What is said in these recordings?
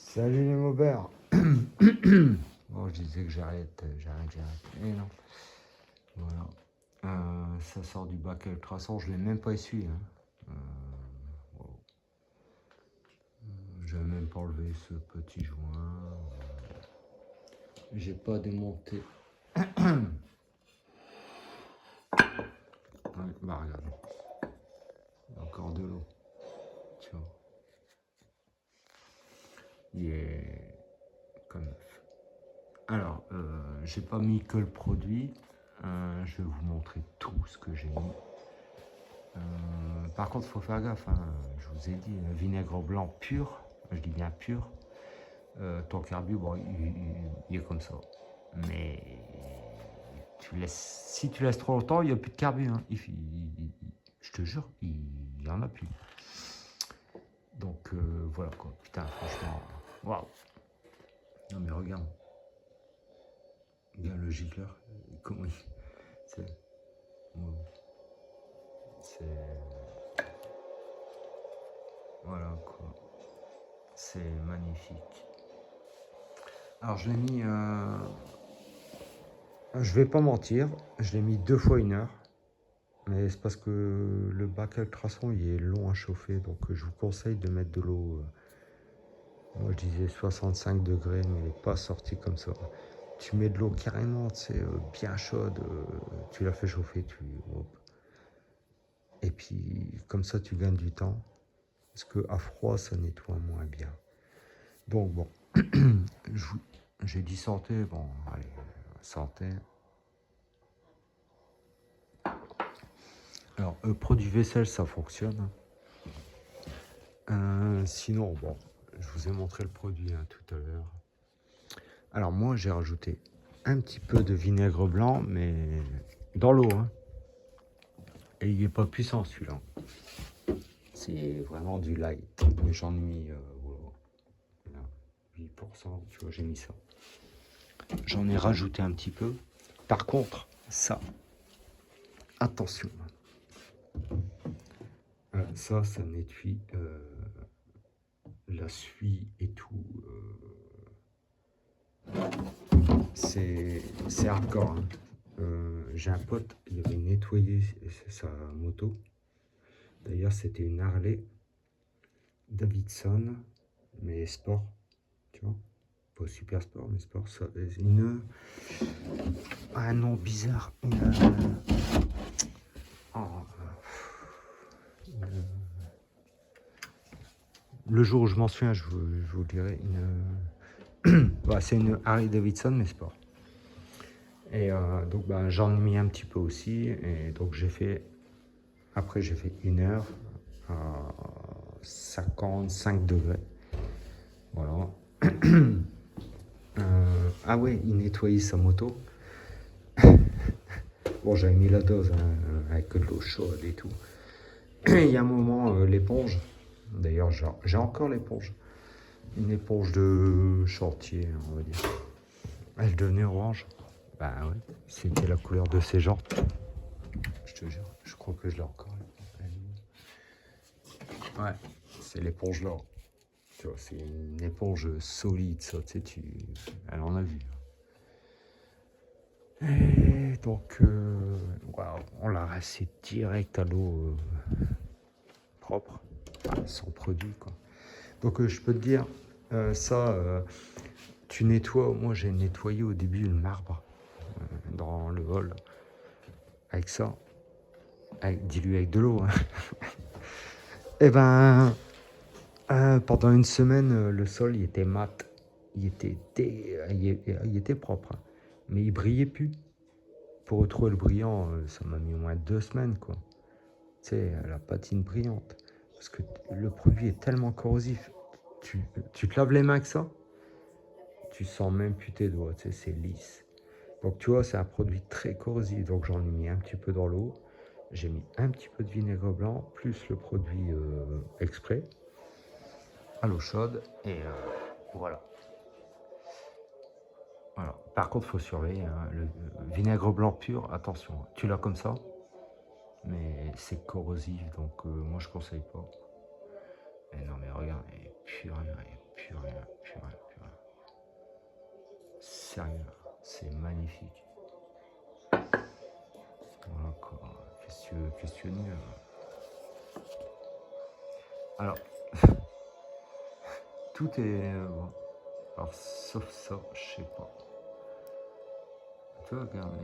Salut les mobards. Bon, je disais que j'arrête. Et non. Voilà. Ça sort du bac à ultrasons, je l'ai même pas essuyé. Hein. Wow. Je vais même pas enlever ce petit joint. J'ai pas démonté. Ouais, bah regarde. Il y a encore de l'eau. Tu vois. Il est comme neuf. Alors, j'ai pas mis que le produit. Je vais vous montrer tout ce que j'ai mis. Par contre, il faut faire gaffe. Hein. Je vous ai dit, vinaigre blanc pur. Je dis bien pur. Ton carbu, bon, il est comme ça. Mais si tu laisses trop longtemps, il n'y a plus de carbu. Hein. Je te jure, il n'y en a plus. Donc voilà quoi. Putain, franchement. Waouh. Non mais regarde. Regarde le gicleur. Comment il. C'est. Wow. C'est. Voilà quoi. C'est magnifique. Alors je l'ai mis. Je vais pas mentir, je l'ai mis 2 fois 1 heure. Mais c'est parce que le bac à ultrasons il est long à chauffer, donc je vous conseille de mettre de l'eau. Moi je disais 65 degrés, mais il n'est pas sorti comme ça. Tu mets de l'eau carrément, c'est bien chaude, tu la fais chauffer, hop. Et puis comme ça tu gagnes du temps, parce que à froid ça nettoie moins bien. Donc bon, j'ai dit santé, bon allez, santé. Alors, produit vaisselle, ça fonctionne. Sinon, bon, je vous ai montré le produit hein, tout à l'heure. Alors, moi, j'ai rajouté un petit peu de vinaigre blanc, mais dans l'eau. Hein. Et il n'est pas puissant, celui-là. C'est vraiment du light. Mais j'en ai mis 8%, tu vois, j'ai mis ça. J'en ai rajouté un petit peu. Par contre, ça, attention. Ça nettoie la suie et tout. C'est hardcore. Hein. J'ai un pote, il avait nettoyé sa moto. D'ailleurs, c'était une Harley Davidson, mais sport, tu vois. Pas super sport, mais sport. Ça, un nom bizarre. Le jour où je m'en souviens, je vous dirai. Bah, c'est une Harley Davidson, mais sport. Et donc bah, j'en ai mis un petit peu aussi. Et donc j'ai fait. Après j'ai fait 1 heure à 55 degrés. Voilà. Ah ouais, il nettoyait sa moto. Bon, j'avais mis la dose hein, avec de l'eau chaude et tout. Il y a un moment, l'éponge. D'ailleurs, j'ai encore l'éponge. Une éponge de chantier, on va dire. Elle devenait orange. Bah ouais, c'était la couleur de ses jantes. Je te jure, je crois que je l'ai encore. Ouais, c'est l'éponge là. Tu vois, c'est une éponge solide, ça, tu sais, elle en a vu. Et donc, wow, on l'a rincé direct à l'eau propre, enfin, sans produit, quoi. Donc, je peux te dire, ça, tu nettoies. Moi, j'ai nettoyé au début le marbre dans le hall avec ça, dilué avec de l'eau. Hein. Et ben, pendant une semaine, le sol il était mat, il était propre, hein. Mais il brillait plus. Pour retrouver le brillant, ça m'a mis au moins 2 semaines, quoi. Tu sais, la patine brillante. Parce que le produit est tellement corrosif. Tu te laves les mains avec ça, tu sens même plus tes doigts, tu sais, c'est lisse. Donc tu vois, c'est un produit très corrosif. Donc j'en ai mis un petit peu dans l'eau. J'ai mis un petit peu de vinaigre blanc, plus le produit exprès, à l'eau chaude. Et voilà. Voilà. Par contre, il faut surveiller. Hein, le vinaigre blanc pur, attention, tu l'as comme ça, mais c'est corrosif, donc moi je conseille pas. Et non mais regarde, et plus rien, plus rien, plus rien. sérieux, c'est magnifique. Voilà quoi. Qu'est-ce que tu veux de mieux? Alors, tout est bon. Alors, sauf ça, je sais pas. Tu vois, regarde,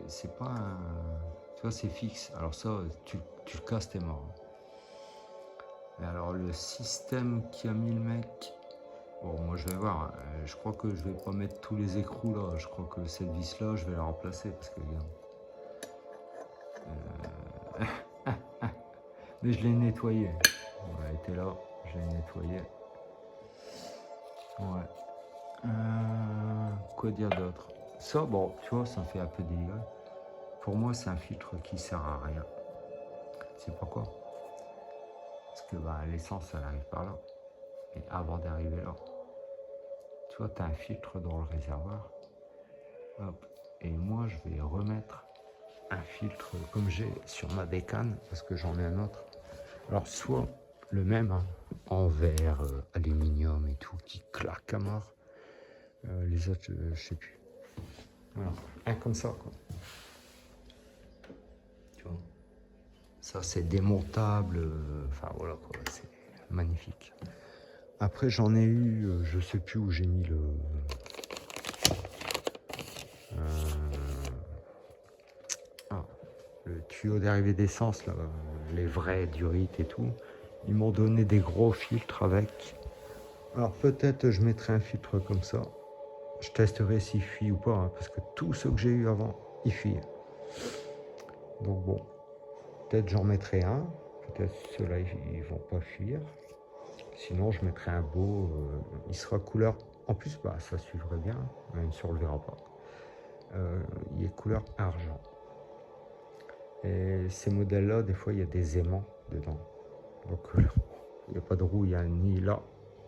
c'est pas un. Tu vois, c'est fixe. Alors, ça, tu le casses, t'es mort. Mais alors, le système qui a mis le mec. Bon, moi, je vais voir. Je crois que je vais pas mettre tous les écrous là. Je crois que cette vis là, je vais la remplacer parce que, regarde. Mais je l'ai nettoyé. Elle était là, je l'ai nettoyé. Ouais. Quoi dire d'autre? Ça, bon, tu vois, ça fait un peu dégueu. Pour moi, c'est un filtre qui sert à rien. C'est pourquoi? Parce que bah, l'essence, elle arrive par là. Et avant d'arriver là, tu vois, tu as un filtre dans le réservoir. Hop. Et moi, je vais remettre un filtre comme j'ai sur ma bécane, parce que j'en ai un autre. Alors, soit le même, hein, en verre, aluminium et tout, qui claque à mort. Les autres, je sais plus. Voilà, un comme ça, quoi. Tu vois, ça c'est démontable. Enfin voilà, quoi, c'est magnifique. Après, j'en ai eu, je sais plus où j'ai mis le tuyau d'arrivée d'essence, là, les vrais durites et tout. Ils m'ont donné des gros filtres avec. Alors peut-être je mettrai un filtre comme ça. Je testerai s'il fuit ou pas, hein, parce que tous ceux que j'ai eu avant, ils fuient. Donc bon, peut-être j'en mettrai un. Peut-être ceux-là, ils vont pas fuir. Sinon, je mettrai un beau. Il sera couleur. En plus, bah, ça suivrait bien, même si on le verra pas. Il est couleur argent. Et ces modèles-là, des fois, il y a des aimants dedans. Donc, il n'y a pas de rouille, hein, ni là,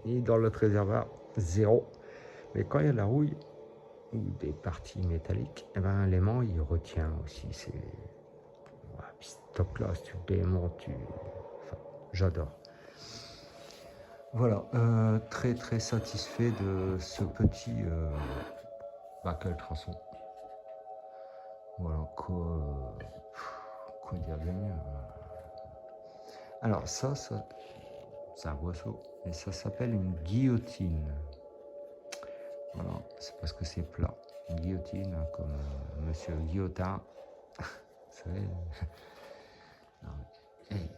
ni dans l'autre réservoir, zéro. Mais quand il y a de la rouille ou des parties métalliques, eh ben, l'aimant, il retient aussi. C'est. Ouais, puis top class, tu démontes, Enfin, j'adore. Voilà, très très satisfait de ce petit bac à ultrasons. Voilà, quoi dire de mieux. Alors ça c'est un boisseau, et ça s'appelle une guillotine. Voilà, c'est parce que c'est plat. Une guillotine, hein, comme Monsieur Guillotin. Vous savez. Non, mais, hey,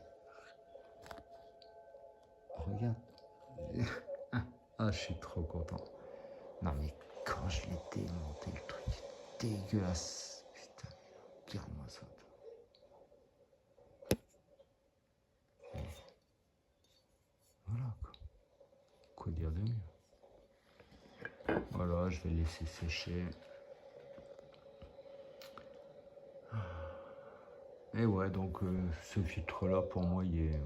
regarde. Ah, je suis trop content. Non mais quand je l'ai démonté, le truc dégueulasse. Putain, regarde-moi ça. Voilà, quoi dire de mieux. Voilà, je vais laisser sécher. Et ouais, donc ce filtre là pour moi il est,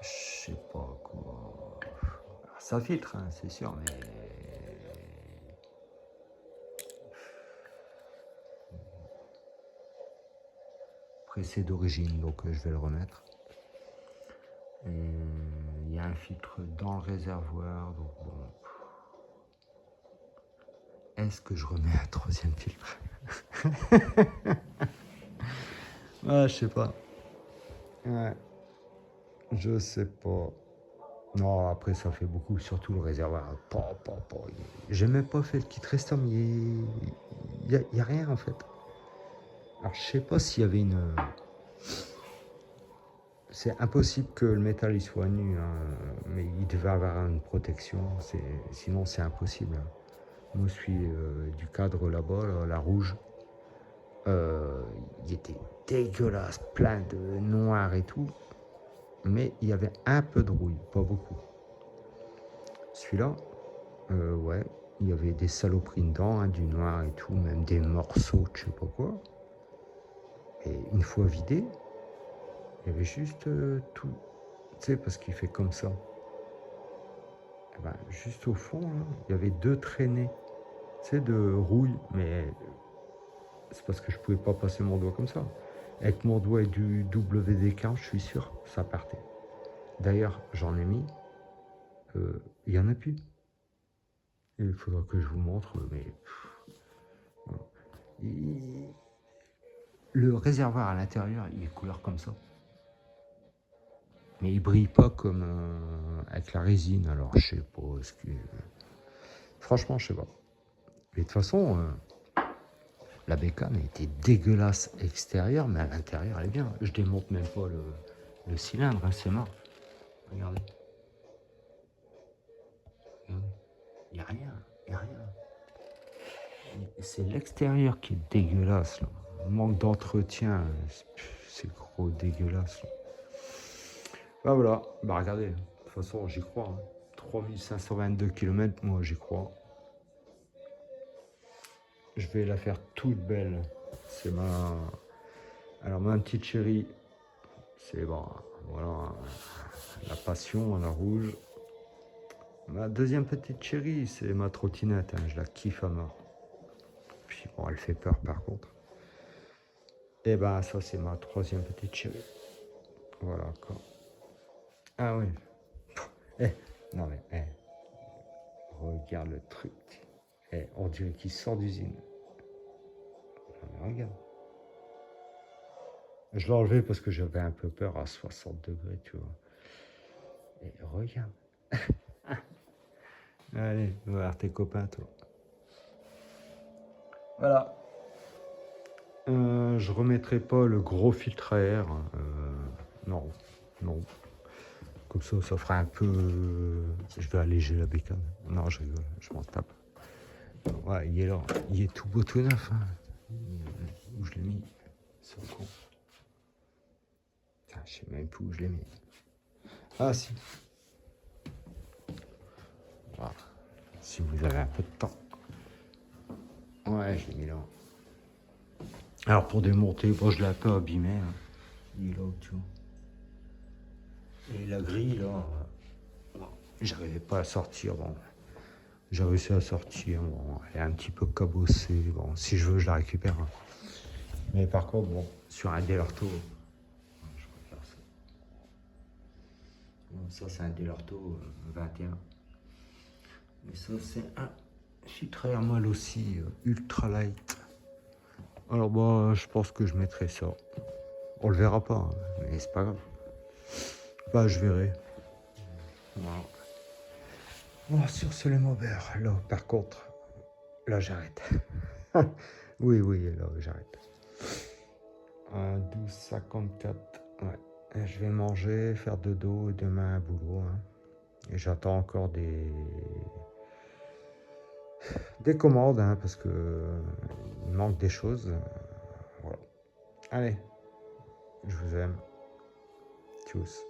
je sais pas quoi, alors, ça filtre, hein, c'est sûr, mais après c'est d'origine, donc je vais le remettre. Et il y a un filtre dans le réservoir, donc bon, est-ce que je remets un troisième filtre? Ah, je sais pas. Ouais, je sais pas. Non, après ça fait beaucoup, surtout le réservoir. J'ai même pas fait le kit Restom, il y a rien en fait. Alors je sais pas s'il y avait une. C'est impossible que le métal il soit nu, hein, mais il devait avoir une protection, sinon c'est impossible. Moi je suis du cadre là-bas, là, la rouge. Il était dégueulasse, plein de noir et tout, mais il y avait un peu de rouille, pas beaucoup. Celui-là, ouais, il y avait des saloperies dedans, hein, du noir et tout, même des morceaux, je sais pas quoi. Et une fois vidé, il y avait juste tout, tu sais, parce qu'il fait comme ça. Et ben, juste au fond, là, il y avait 2 traînées, tu sais, de rouille, mais c'est parce que je pouvais pas passer mon doigt comme ça. Avec mon doigt et du WD-40, je suis sûr, ça partait. D'ailleurs, j'en ai mis, il y en a plus. Il il faudra que je vous montre, mais voilà. Le réservoir à l'intérieur, il est couleur comme ça. Mais il brille pas comme avec la résine, alors je sais pas. Franchement, je sais pas. Mais de toute façon, la bécane était dégueulasse extérieure, mais à l'intérieur, elle est bien. Je démonte même pas le cylindre, hein, c'est mort. Regardez. Regardez. Il n'y a rien, il n'y a rien. C'est l'extérieur qui est dégueulasse, là. Manque d'entretien, c'est gros dégueulasse, là. Bah voilà, bah regardez, de toute façon j'y crois, hein. 3522 km, moi j'y crois. Je vais la faire toute belle. C'est Alors ma petite chérie, c'est bon, voilà, la passion, la rouge. Ma deuxième petite chérie, c'est ma trottinette, hein, je la kiffe à mort. Puis bon, elle fait peur par contre. Et ben ça c'est ma troisième petite chérie. Voilà quoi. Ah oui. Eh, non mais, regarde le truc. On dirait qu'il sort d'usine. Regarde. Je l'ai enlevé parce que j'avais un peu peur à 60 degrés, tu vois. Et regarde. Allez, va voir tes copains, toi. Voilà. Je remettrai pas le gros filtre à air. Non, non. Comme ça fera un peu... Je vais alléger la bécane. Non, je rigole, je m'en tape. Ouais, il est là. Il est tout beau, tout neuf. Hein. Où je l'ai mis? C'est con. Putain, je sais même plus où je l'ai mis. Ah, si. Voilà. Si vous avez un peu de temps. Ouais, je l'ai mis là. Alors, pour démonter, bon, je l'ai un peu abîmé. Hein. Il est là, tu vois. Et la grille, là, j'arrivais pas à sortir. Bon, j'ai réussi à sortir. Bon, elle est un petit peu cabossée. Bon, si je veux, je la récupère. Hein. Mais par contre, bon, sur un Delorto, je préfère ça. Bon, ça, c'est un Delorto 21. Mais ça, c'est un filtre à moelle aussi, ultra light. Alors, bah, je pense que je mettrai ça. On le verra pas, hein, mais c'est pas grave. Bah, je verrai. Voilà. Bon, sur ce, les Maubert, là, par contre, là, j'arrête. Oui, là, j'arrête. 12h54. Ouais. Je vais manger, faire dodo et demain un boulot. Hein. Et j'attends encore des commandes, hein, parce que il manque des choses. Voilà. Allez, je vous aime. Tchuss.